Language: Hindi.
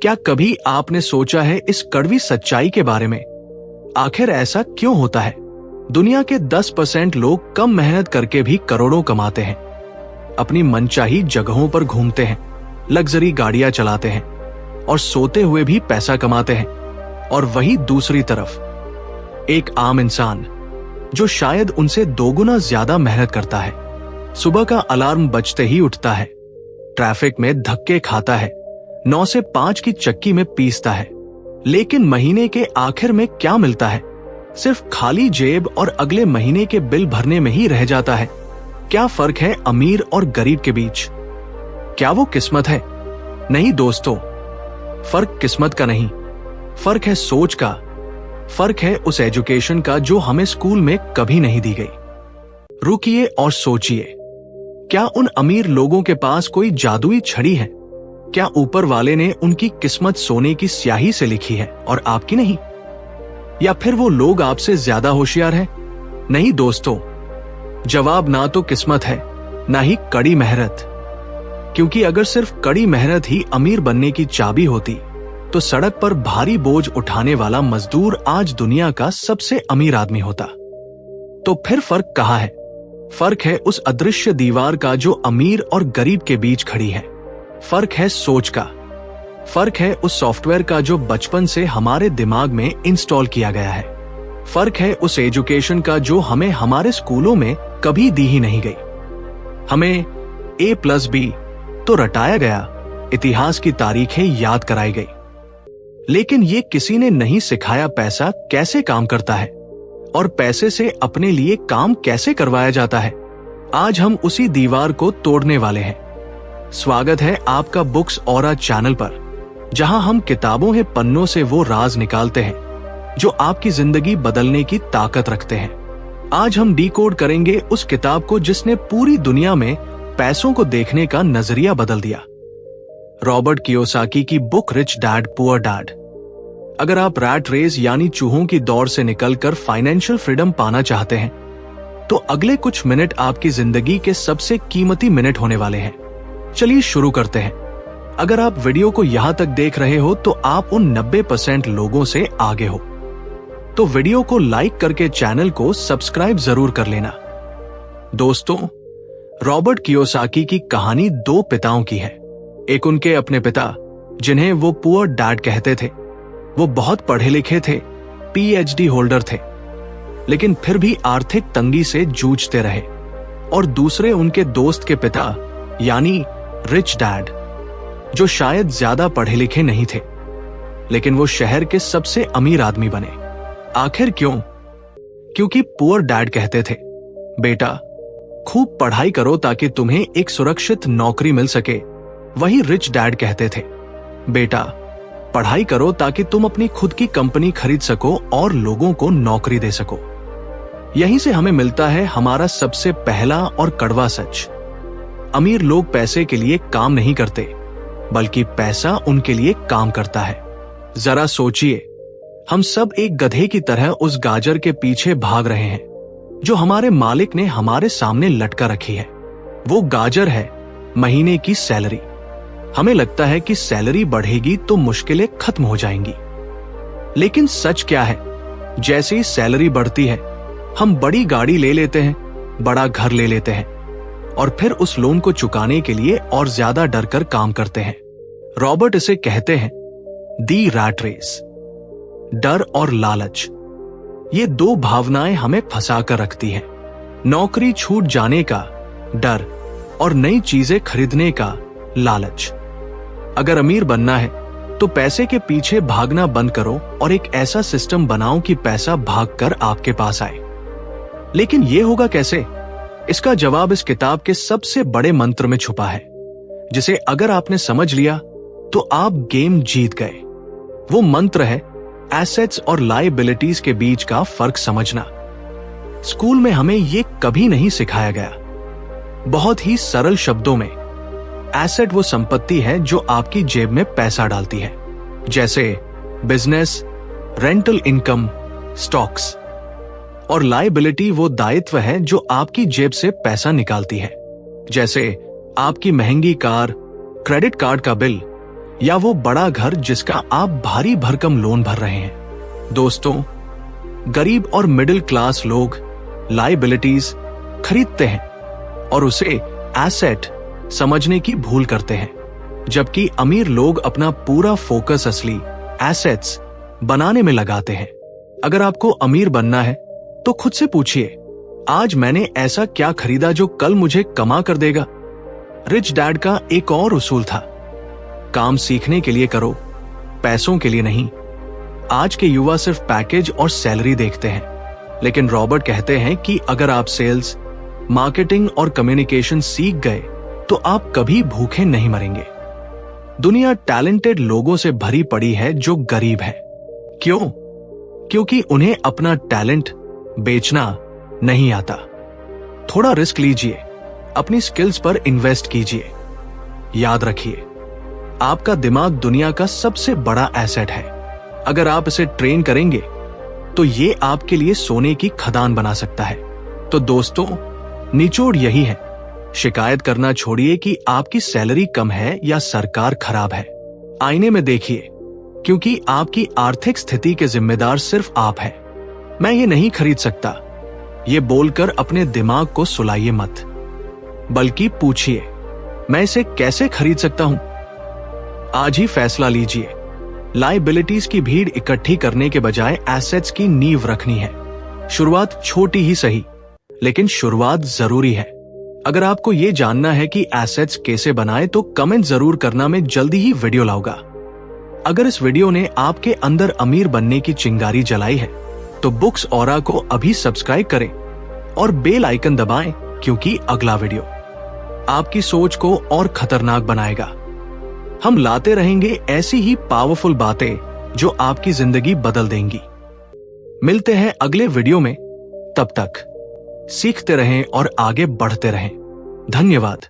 क्या कभी आपने सोचा है इस कड़वी सच्चाई के बारे में? आखिर ऐसा क्यों होता है? दुनिया के 10% लोग कम मेहनत करके भी करोड़ों कमाते हैं, अपनी मनचाही जगहों पर घूमते हैं, लग्जरी गाड़ियां चलाते हैं और सोते हुए भी पैसा कमाते हैं। और वही दूसरी तरफ एक आम इंसान जो शायद उनसे दोगुना ज्यादा मेहनत करता है, सुबह का अलार्म बजते ही उठता है, ट्रैफिक में धक्के खाता है, 9 से 5 की चक्की में पीसता है, लेकिन महीने के आखिर में क्या मिलता है? सिर्फ खाली जेब और अगले महीने के बिल भरने में ही रह जाता है। क्या फर्क है अमीर और गरीब के बीच? क्या वो किस्मत है? नहीं दोस्तों, फर्क किस्मत का नहीं, फर्क है सोच का। फर्क है उस एजुकेशन का जो हमें स्कूल में कभी नहीं दी गई। रुकिए और सोचिए, क्या उन अमीर लोगों के पास कोई जादुई छड़ी है? क्या ऊपर वाले ने उनकी किस्मत सोने की स्याही से लिखी है और आपकी नहीं? या फिर वो लोग आपसे ज्यादा होशियार हैं? नहीं दोस्तों, जवाब ना तो किस्मत है, ना ही कड़ी मेहनत। क्योंकि अगर सिर्फ कड़ी मेहनत ही अमीर बनने की चाबी होती तो सड़क पर भारी बोझ उठाने वाला मजदूर आज दुनिया का सबसे अमीर आदमी होता। तो फिर फर्क कहाँ है? फर्क है उस अदृश्य दीवार का जो अमीर और गरीब के बीच खड़ी है। फर्क है सोच का। फर्क है उस सॉफ्टवेयर का जो बचपन से हमारे दिमाग में इंस्टॉल किया गया है। फर्क है उस एजुकेशन का जो हमें हमारे स्कूलों में कभी दी ही नहीं गई। हमें A+B तो रटाया गया, इतिहास की तारीखें याद कराई गई, लेकिन ये किसी ने नहीं सिखाया पैसा कैसे काम करता है और पैसे से अपने लिए काम कैसे करवाया जाता है। आज हम उसी दीवार को तोड़ने वाले हैं। स्वागत है आपका बुक्स ऑरा चैनल पर, जहां हम किताबों के पन्नों से वो राज निकालते हैं जो आपकी जिंदगी बदलने की ताकत रखते हैं। आज हम डिकोड करेंगे उस किताब को जिसने पूरी दुनिया में पैसों को देखने का नजरिया बदल दिया। रॉबर्ट कियोसाकी की book rich dad poor dad. अगर आप रैट रेस यानी चूहों की दौड़ से निकलकर फाइनेंशियल फ्रीडम पाना चाहते हैं तो अगले कुछ मिनट आपकी जिंदगी के सबसे कीमती मिनट होने वाले हैं। चलिए शुरू करते हैं। अगर आप वीडियो को यहां तक देख रहे हो तो आप उन 90% लोगों से आगे हो, तो वीडियो को लाइक करके चैनल को सब्सक्राइब जरूर कर लेना। दोस्तों, रॉबर्ट कियोसाकी की कहानी 2 पिताओं की है। एक उनके अपने पिता जिन्हें वो पुअर डैड कहते थे। वो बहुत पढ़े लिखे थे, PhD होल्डर थे, लेकिन फिर भी आर्थिक तंगी से जूझते रहे। और दूसरे उनके दोस्त के पिता यानी रिच डैड, जो शायद ज्यादा पढ़े लिखे नहीं थे, लेकिन वो शहर के सबसे अमीर आदमी बने। आखिर क्यों? क्योंकि पुअर डैड कहते थे, बेटा खूब पढ़ाई करो ताकि तुम्हें एक सुरक्षित नौकरी मिल सके। वही रिच डैड कहते थे, बेटा पढ़ाई करो ताकि तुम अपनी खुद की कंपनी खरीद सको और लोगों को नौकरी दे सको। यहीं से हमें मिलता है हमारा सबसे पहला और कड़वा सच। अमीर लोग पैसे के लिए काम नहीं करते, बल्कि पैसा उनके लिए काम करता है। जरा सोचिए, हम सब एक गधे की तरह उस गाजर के पीछे भाग रहे हैं जो हमारे मालिक ने हमारे सामने लटका रखी है। वो गाजर है महीने की सैलरी। हमें लगता है कि सैलरी बढ़ेगी तो मुश्किलें खत्म हो जाएंगी, लेकिन सच क्या है? जैसे ही सैलरी बढ़ती है, हम बड़ी गाड़ी ले लेते हैं, बड़ा घर ले लेते हैं और फिर उस लोन को चुकाने के लिए और ज्यादा डर कर काम करते हैं। रॉबर्ट इसे कहते हैं दी रैट रेस। डर और लालच, ये 2 भावनाएं हमें फंसा कर रखती हैं। नौकरी छूट जाने का डर और नई चीजें खरीदने का लालच। अगर अमीर बनना है तो पैसे के पीछे भागना बंद करो और एक ऐसा सिस्टम बनाओ कि पैसा भागकर आपके पास आए। लेकिन यह होगा कैसे? इसका जवाब इस किताब के सबसे बड़े मंत्र में छुपा है, जिसे अगर आपने समझ लिया तो आप गेम जीत गए। वो मंत्र है एसेट्स और लायबिलिटीज के बीच का फर्क समझना। स्कूल में हमें ये कभी नहीं सिखाया गया। बहुत ही सरल शब्दों में, एसेट वो संपत्ति है जो आपकी जेब में पैसा डालती है, जैसे बिजनेस, रेंटल इनकम, स्टॉक्स। और लायबिलिटी वो दायित्व है जो आपकी जेब से पैसा निकालती है, जैसे आपकी महंगी कार, क्रेडिट कार्ड का बिल या वो बड़ा घर जिसका आप भारी भरकम लोन भर रहे हैं। दोस्तों, गरीब और मिडिल क्लास लोग लायबिलिटीज खरीदते हैं और उसे एसेट समझने की भूल करते हैं, जबकि अमीर लोग अपना पूरा फोकस असली एसेट्स बनाने में लगाते हैं। अगर आपको अमीर बनना है तो खुद से पूछिए, आज मैंने ऐसा क्या खरीदा जो कल मुझे कमा कर देगा। रिच डैड का एक और उसूल था, काम सीखने के लिए करो, पैसों के लिए नहीं। आज के युवा सिर्फ पैकेज और सैलरी देखते हैं, लेकिन रॉबर्ट कहते हैं कि अगर आप सेल्स, मार्केटिंग और कम्युनिकेशन सीख गए तो आप कभी भूखे नहीं मरेंगे। दुनिया टैलेंटेड लोगों से भरी पड़ी है जो गरीब हैं। क्यों? क्योंकि उन्हें अपना टैलेंट बेचना नहीं आता। थोड़ा रिस्क लीजिए, अपनी स्किल्स पर इन्वेस्ट कीजिए। याद रखिए, आपका दिमाग दुनिया का सबसे बड़ा एसेट है। अगर आप इसे ट्रेन करेंगे तो ये आपके लिए सोने की खदान बना सकता है। तो दोस्तों, निचोड़ यही है, शिकायत करना छोड़िए कि आपकी सैलरी कम है या सरकार खराब है। आईने में देखिए, क्योंकि आपकी आर्थिक स्थिति के जिम्मेदार सिर्फ आप हैं। मैं ये नहीं खरीद सकता, ये बोलकर अपने दिमाग को सुलाइए मत, बल्कि पूछिए, मैं इसे कैसे खरीद सकता हूं। आज ही फैसला लीजिए। लायबिलिटीज की भीड़ इकट्ठी करने के बजाय एसेट्स की नींव रखनी है। शुरुआत छोटी ही सही, लेकिन शुरुआत जरूरी है। अगर आपको यह जानना है कि एसेट्स कैसे बनाएं तो कमेंट जरूर करना, मैं जल्दी ही वीडियो लाऊंगा। अगर इस वीडियो ने आपके अंदर अमीर बनने की चिंगारी जलाई है तो बुक्स ऑरा को अभी सब्सक्राइब करें और बेल आइकन दबाएं, क्योंकि अगला वीडियो आपकी सोच को और खतरनाक बनाएगा। हम लाते रहेंगे ऐसी ही पावरफुल बातें जो आपकी जिंदगी बदल देंगी। मिलते हैं अगले वीडियो में, तब तक सीखते रहें और आगे बढ़ते रहें। धन्यवाद।